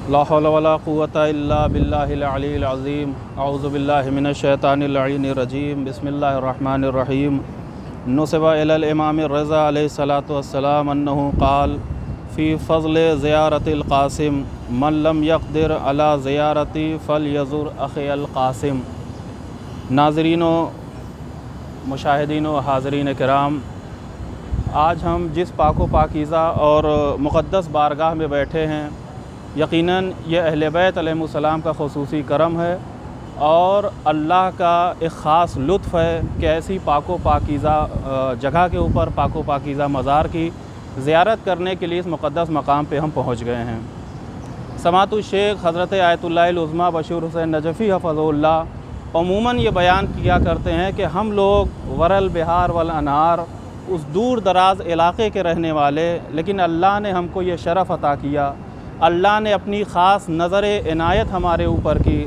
ला हौला वला कुव्वता इल्ला बिल्लाहिल अलील अज़ीम। अऊज़ु बिल्लाहि मिनश शैतानिर रजीम। बिस्मिल्लाहिर रहमानिर रहीम। नुसिबा इलल इमाम रज़ा अलैहिस्सलातु वस्सलाम अन्नहु क़ाल फ़ी फ़ज़्ल ज़ियारतिल क़ासिम मन लम यक़दिर अला ज़ियारति फ़लयज़ुर अख़ियल क़ासिम। नाज़रीन व मुशाहिदीन व हाज़रीन किराम, आज हम जिस पाको पाकीज़ा और मुक़द्दस बारगाह में बैठे हैं, यकीनन ये अहले बैत अलैहिमुस्सलाम का ख़ुसूसी करम है और अल्लाह का एक ख़ास लुत्फ़ है कि ऐसी पाको पाकीज़ा जगह के ऊपर पाको पाकीज़ा मज़ार की ज़ियारत करने के लिए इस मुक़द्दस मकाम पे हम पहुँच गए हैं। समातु शेख हज़रत आयतुल्लाहिल उज़्मा बशीर हुसैन नजफ़ी हफ़ज़हुल्लाह अमूमन ये बयान किया करते हैं कि हम लोग वरल बिहार वल अनहार उस दूर दराज़ इलाक़े के रहने वाले, लेकिन अल्लाह ने हमको ये शरफ़ अता किया, अल्लाह ने अपनी ख़ास नज़र इनायत हमारे ऊपर की,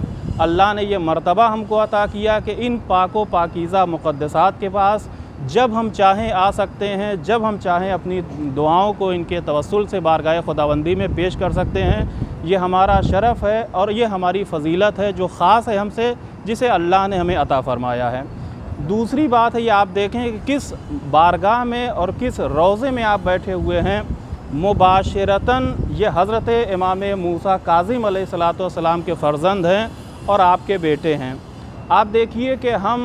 अल्लाह ने ये मर्तबा हमको अता किया कि इन पाको पाकीज़ा मुक़द्दसात के पास जब हम चाहें आ सकते हैं, जब हम चाहें अपनी दुआओं को इनके तवस्सुल से बारगाह खुदाबंदी में पेश कर सकते हैं। ये हमारा शरफ़ है और ये हमारी फ़जीलत है जो ख़ास है हमसे, जिसे अल्लाह ने हमें अता फ़रमाया है। दूसरी बात है, ये आप देखें कि किस बारगाह में और किस रोज़े में आप बैठे हुए हैं। मुबाशिरतन ये हज़रत इमाम मूसा काज़िम अलैहिस्सलातु वस्सलाम के फ़र्ज़ंद हैं और आपके बेटे हैं। आप देखिए कि हम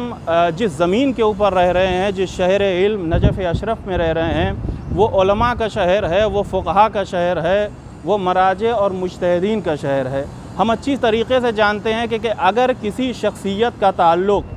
जिस ज़मीन के ऊपर रह रहे हैं, जिस शहर इल्म नजफ़ अशरफ में रह रहे हैं, वो उलमा का शहर है, वो फ़ुक़हा का शहर है, वो मराजे और मुज्तहिदीन का शहर है। हम अच्छी तरीक़े से जानते हैं कि अगर किसी शख्सियत का ताल्लुक़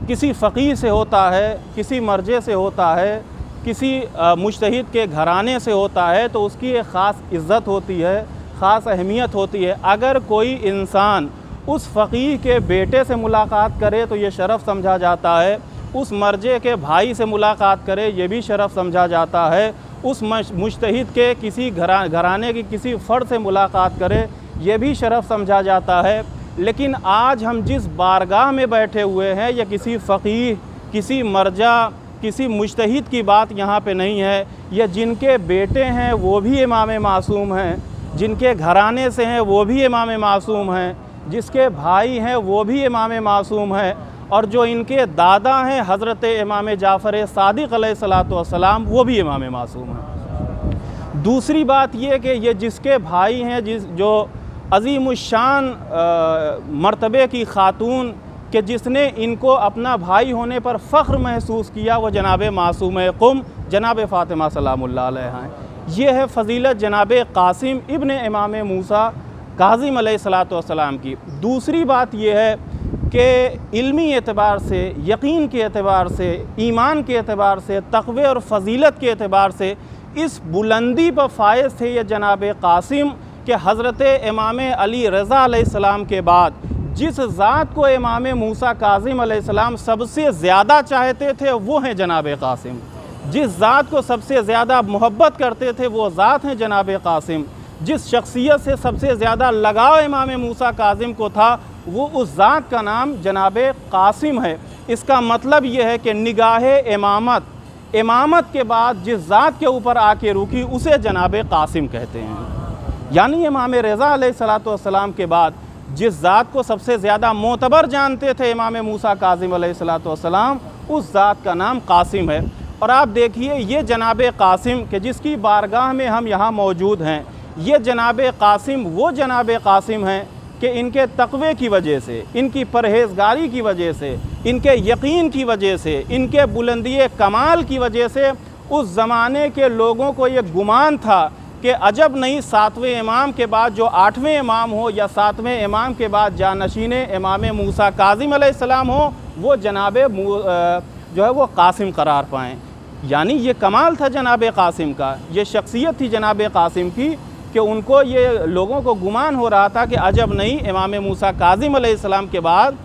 किसी फ़क़ीह से होता है, किसी मर्जे से होता है, किसी मुज्तहिद के घराने से होता है, तो उसकी एक ख़ास इज़्ज़त होती है, ख़ास अहमियत होती है। अगर कोई इंसान उस फ़क़ीह के बेटे से मुलाकात करे तो ये शरफ़ समझा जाता है, उस मर्जे के भाई से मुलाकात करे ये भी शरफ़ समझा जाता है, उस मुज्तहिद के किसी घराने की किसी फ़र्द से मुलाकात करे ये भी शरफ़ समझा जाता है। लेकिन आज हम जिस बारगाह में बैठे हुए हैं, या किसी फ़क़ीह, किसी मर्जा, किसी मुज्तहिद की बात यहाँ पे नहीं है। या जिनके बेटे हैं वो भी इमाम मासूम हैं, जिनके घराने से हैं वो भी इमाम मासूम हैं, जिसके भाई हैं वो भी इमाम मासूम हैं, और जो इनके दादा हैं हज़रत इमाम जाफ़र सादिक़ अलैहिस्सलातु वस्सलाम वो भी इमाम मासूम हैं। दूसरी बात ये कि ये जिसके भाई हैं, जो अज़ीमुश्शान मर्तबे की ख़ातून कि जिसने इनको अपना भाई होने पर फ़ख्र महसूस किया, वो जनाब मासूम क़ुम जनाब फ़ातिमा सलामुल्लाह अलैहा हैं। ये है फ़जीलत जनाब क़ासिम इब्न इमाम मूसा काज़िम अलैहिस्सलातु वस्सलाम की। दूसरी बात यह है कि इल्मी एतबार से, यकीन के एतबार से, ईमान के एतबार से, तक़वे और फ़जीलत के एतबार से इस बुलंदी पर फ़ायज़ थे ये जनाब क़ासिम कि हज़रत इमाम अली रज़ा अलैहिस्सलाम के बाद जिस ज़ात को इमाम मूसा काज़िम अलैहिस्सलाम सबसे ज़्यादा चाहते थे वो हैं जनाब क़ासिम। जिस ज़ात को सबसे ज़्यादा मोहब्बत करते थे वो ज़ात हैं जनाब क़ासिम। जिस शख्सियत से सबसे ज़्यादा लगाव इमाम मूसा काज़िम को था वो उस ज़ात का नाम जनाब क़ासिम है। इसका मतलब ये है कि निगाह इमामत के बाद जिस ज़ात के ऊपर आके रुकी उसे जनाब क़ासिम कहते हैं। यानी इमाम रज़ा अलैहिस्सलातु वस्सलाम के बाद जिस ज़ात को सबसे ज़्यादा मोतबर जानते थे इमाम मूसा काज़िम अलैहिस्सलातु वस्सलाम, उस ज़ात का नाम क़ासिम है। और आप देखिए ये जनाब क़ासिम के जिसकी बारगाह में हम यहाँ मौजूद हैं, ये जनाब क़ासिम वो जनाब क़ासिम हैं कि इनके तक़वे की वजह से, इनकी परहेज़गारी की वजह से, इनके यकीन की वजह से, इनके बुलंदी कमाल की वजह से उस ज़माने के लोगों को ये गुमान था कि अजब नहीं 7वें इमाम के बाद जो 8वें इमाम हो, या 7वें इमाम के बाद जानशीन इमाम मूसा काज़िम अलैहिस्सलाम हो, वो जनाब जो है वो क़ासिम करार पाएँ। यानी ये कमाल था जनाब क़ासिम का, ये शख्सियत थी जनाब क़ासिम की कि उनको ये लोगों को गुमान हो रहा था कि अजब नहीं इमाम मूसा काज़िम अलैहिस्सलाम के बाद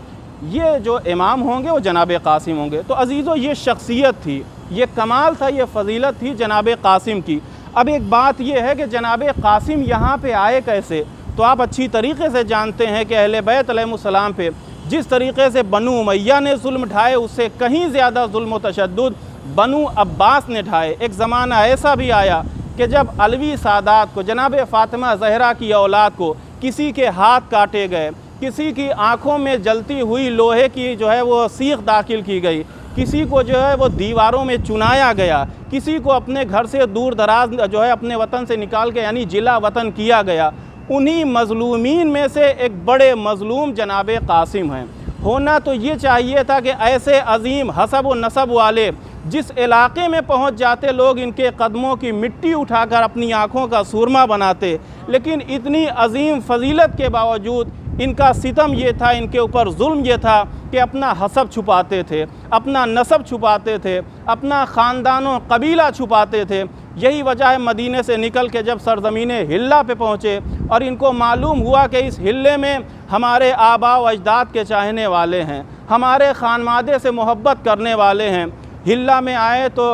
ये जो इमाम होंगे वो जनाब क़ासिम होंगे। तो अज़ीज़ों ये शख्सियत थी, ये कमाल था, ये फ़जीलत थी जनाब क़ासिम की। अब एक बात यह है कि जनाब क़ासिम यहाँ पे आए कैसे, तो आप अच्छी तरीके से जानते हैं कि अहले बैत अलैहिमुस्सलाम पे जिस तरीके से बनु उमय्या ने जुल्म ढाए उससे कहीं ज़्यादा जुल्म व तशद्दुद बनु अब्बास ने ढाए। एक ज़माना ऐसा भी आया कि जब अलवी सादात को, जनाब फ़ातिमा ज़हरा की औलाद को किसी के हाथ काटे गए, किसी की आँखों में जलती हुई लोहे की जो है वो सीख दाखिल की गई, किसी को जो है वो दीवारों में चुनाया गया, किसी को अपने घर से दूर दराज जो है अपने वतन से निकाल के यानी जिला वतन किया गया, उन्हीं मज़लूमीन में से एक बड़े मज़लूम जनाब कासिम हैं। होना तो ये चाहिए था कि ऐसे अजीम हसब व नसब वाले जिस इलाके में पहुंच जाते लोग इनके कदमों की मिट्टी उठाकर अपनी आँखों का सूरमा बनाते, लेकिन इतनी अजीम फजीलत के बावजूद इनका सितम ये था, इनके ऊपर जुल्म ये था कि अपना हसब छुपाते थे, अपना नसब छुपाते थे, अपना ख़ानदान व कबीला छुपाते थे। यही वजह है मदीने से निकल के जब सरज़मीन हिल्ला पे पहुँचे और इनको मालूम हुआ कि इस हिल्ले में हमारे आबा व अजदाद के चाहने वाले हैं, हमारे खानमादे से मोहब्बत करने वाले हैं। हिल्ला में आए तो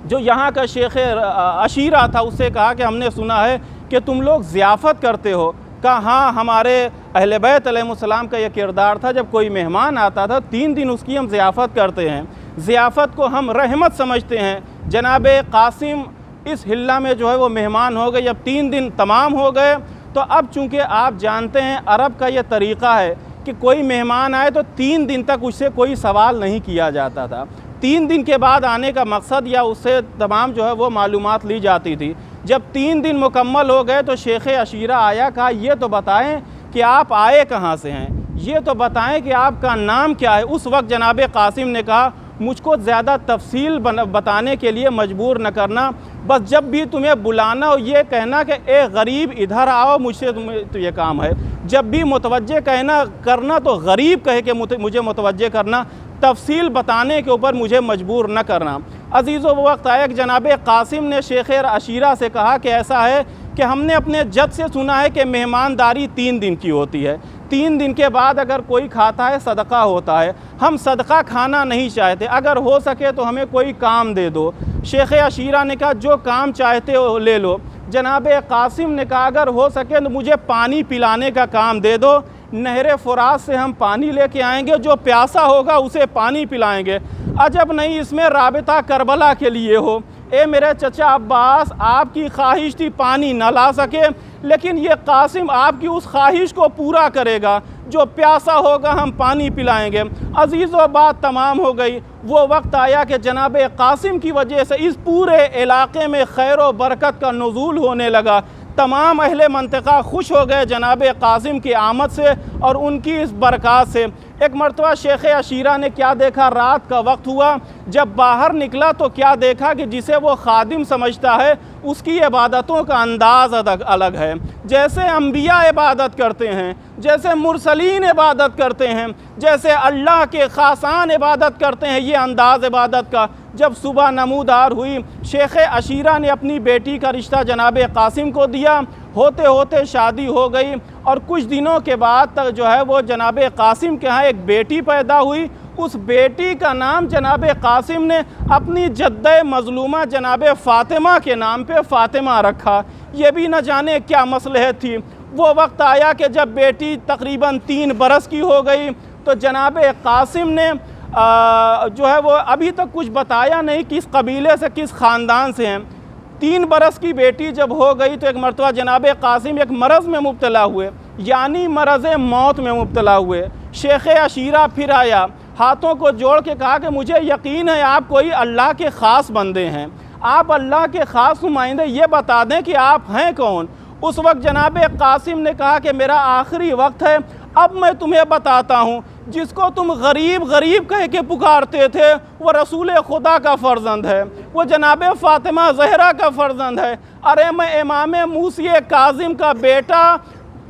जो यहाँ का शेख अशीरा था उससे कहा कि हमने सुना है कि तुम लोग ज़ियाफ़त करते हो। कहा हाँ, हमारे अहले बैत अलैहिस्सलाम का यह किरदार था, जब कोई मेहमान आता था 3 दिन उसकी हम ज़ियाफ़त करते हैं, ज़ियाफ़त को हम रहमत समझते हैं। जनाब कासिम इस हिल्ला में जो है वो मेहमान हो गए। जब 3 दिन तमाम हो गए तो अब चूँकि आप जानते हैं अरब का यह तरीक़ा है कि कोई मेहमान आए तो 3 दिन तक उससे कोई सवाल नहीं किया जाता था। 3 दिन के बाद आने का मकसद या उससे तमाम जो है वो मालूमात ली जाती थी। जब 3 दिन मुकम्मल हो गए तो शेख अशीरा आया, कहा ये तो बताएं कि आप आए कहाँ से हैं, ये तो बताएं कि आपका नाम क्या है। उस वक्त जनाब कासिम ने कहा मुझको ज़्यादा तफसील बताने के लिए मजबूर न करना, बस जब भी तुम्हें बुलाना हो ये कहना कि ए गरीब इधर आओ, मुझसे तुम्हें तो ये काम है। जब भी मुतवज्जे कहना करना तो गरीब कह के मुझे मुतवज्जे करना, तफसील बताने के ऊपर मुझे मजबूर न करना। अजीज़ो वक्त आया कि जनाब कासिम ने शेख अशीरा से कहा कि ऐसा है कि हमने अपने जद से सुना है कि मेहमानदारी 3 दिन की होती है, 3 दिन के बाद अगर कोई खाता है सदका होता है, हम सदका खाना नहीं चाहते, अगर हो सके तो हमें कोई काम दे दो। शेख अशीरा ने कहा जो काम चाहते हो ले लो। जनाब कासिम ने कहा अगर हो सके तो मुझे पानी पिलाने का काम दे दो, नहर फुरात से हम पानी लेके आएंगे, जो प्यासा होगा उसे पानी पिलाएंगे। अजब नहीं इसमें राबिता करबला के लिए हो। ए मेरे चचा अब्बास, आपकी ख्वाहिश थी पानी न ला सके, लेकिन ये कासिम आपकी उस ख्वाहिश को पूरा करेगा, जो प्यासा होगा हम पानी पिलाएंगे। अजीज़ों बात तमाम हो गई। वो वक्त आया कि जनाब कासिम की वजह से इस पूरे इलाके में खैर व बरकत का नुज़ूल होने लगा। तमाम अहले मंतिका खुश हो गए जनाब कासिम की आमद से और उनकी इस बरक़ात से। एक मरतबा शेख अशीरा ने क्या देखा, रात का वक्त हुआ, जब बाहर निकला तो क्या देखा कि जिसे वो खादिम समझता है उसकी इबादतों का अंदाज़ अलग है। जैसे अम्बिया इबादत करते हैं, जैसे मुरसलीन इबादत करते हैं, जैसे अल्लाह के ख़ासान इबादत करते हैं, ये अंदाज़ इबादत का जब सुबह नमूदार हुई, शेख अशीरा ने अपनी बेटी का रिश्ता जनाब कासिम को दिया। होते होते शादी हो गई और कुछ दिनों के बाद तक जो है वो जनाब कासिम के यहाँ एक बेटी पैदा हुई। उस बेटी का नाम जनाब कासिम ने अपनी जद्दे मज़लूमा जनाब फ़ातिमा के नाम पे फ़ातिमा रखा। ये भी न जाने क्या मसलहत थी। वो वक्त आया कि जब बेटी तकरीबन 3 बरस की हो गई तो जनाब कासिम ने जो है वो अभी तक कुछ बताया नहीं किस कबीले से, किस ख़ानदान से हैं। 3 बरस की बेटी जब हो गई तो एक मरतबा जनाब कासिम एक मरज़ में मुब्तला हुए, यानी मरज़ मौत में मुब्तला हुए। शेख अशीरा फिर आया, हाथों को जोड़ के कहा कि मुझे यकीन है आप कोई अल्लाह के ख़ास बंदे हैं, आप अल्लाह के ख़ास नुमाइंदे, ये बता दें कि आप हैं कौन। उस वक्त जनाब कासिम ने कहा कि मेरा आखिरी वक्त है, अब मैं तुम्हें बताता हूँ, जिसको तुम गरीब गरीब कह के पुकारते थे वो रसूल खुदा का फ़र्जंद है, वो जनाब फ़ातिमा ज़हरा का फ़र्जंद है। अरे मैं इमाम मूसी काज़िम का बेटा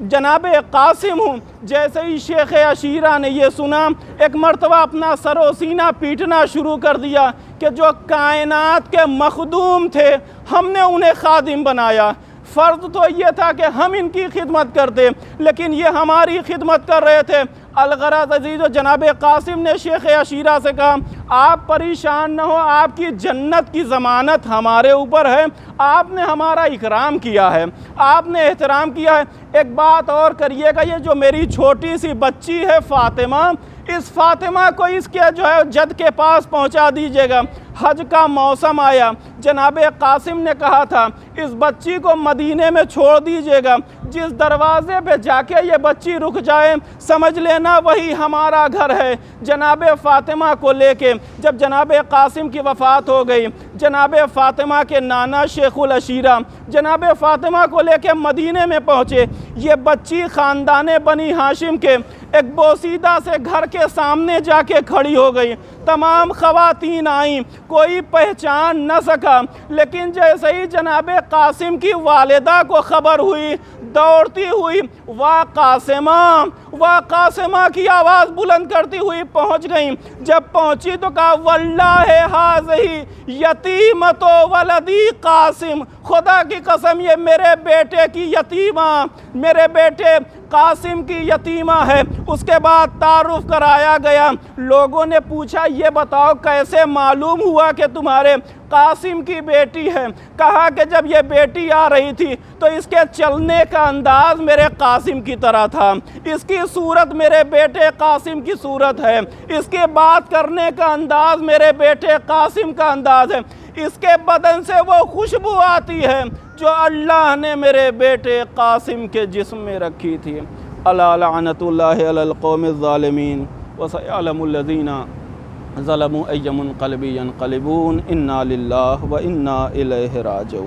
जनाब कासिम हूँ। जैसे ही शेख अशीरा ने ये सुना, एक मरतबा अपना सरो सीना पीटना शुरू कर दिया कि जो कायनात के मखदूम थे हमने उन्हें खादिम बनाया। फ़र्ज़ तो ये था कि हम इनकी खिदमत करते, लेकिन ये हमारी खिदमत कर रहे थे। अलगरज़ अजीज़ जनाब कासिम ने शेख अशीरा से कहा, आप परेशान न हो, आपकी जन्नत की ज़मानत हमारे ऊपर है, आपने हमारा इकराम किया है, आपने एहतराम किया है। एक बात और करिएगा, ये जो मेरी छोटी सी बच्ची है फ़ातिमा, इस फ़ातिमा को इसके जो है जद के पास पहुंचा दीजिएगा। हज का मौसम आया, जनाब कासिम ने कहा था इस बच्ची को मदीने में छोड़ दीजिएगा, जिस दरवाज़े पे जाके ये बच्ची रुक जाए समझ लेना वही हमारा घर है। जनाब फ़ातिमा को लेके जब जनाब कासिम की वफ़ात हो गई, जनाब फ़ातिमा के नाना शेखुल अशीरा जनाब फ़ातिमा को लेके मदीने में पहुँचे। ये बच्ची ख़ानदान बनी हाशिम के एक बोसीदा से घर के सामने जाके खड़ी हो गई। तमाम ख़वातीन आईं, कोई पहचान न सका, लेकिन जैसे ही जनाब कासिम की वालिदा को ख़बर हुई, दौड़ती हुई वाह कासिमा की आवाज़ बुलंद करती हुई पहुँच गई। जब पहुँची तो कहा, वल्लाहि हाज़िही यतीमतो वलदी कासिम, खुदा की कसम ये मेरे बेटे की यतीमा, मेरे बेटे कासिम की यतीमा है। उसके बाद तारुफ कराया गया। लोगों ने पूछा, ये बताओ कैसे मालूम हुआ कि तुम्हारे कासिम की बेटी है? कहा कि जब ये बेटी आ रही थी तो इसके चलने का अंदाज़ मेरे कासिम की तरह था, इसकी सूरत मेरे बेटे कासिम की सूरत है, इसके बात करने का अंदाज़ मेरे बेटे कासिम का अंदाज़ है, इसके बदन से वो खुशबू आती है जो अल्लाह ने मेरे बेटे कासिम के जिस्म में रखी थी। अला लअनतुल्लाहि अलल कौमिज़ ज़ालिमीन व सयअलमुल लज़ीना ज़लमू अय्युमुन क़ल्बी यनक़लिबून। इन्ना लिल्लाहि व इन्ना इलैहि राजिऊन।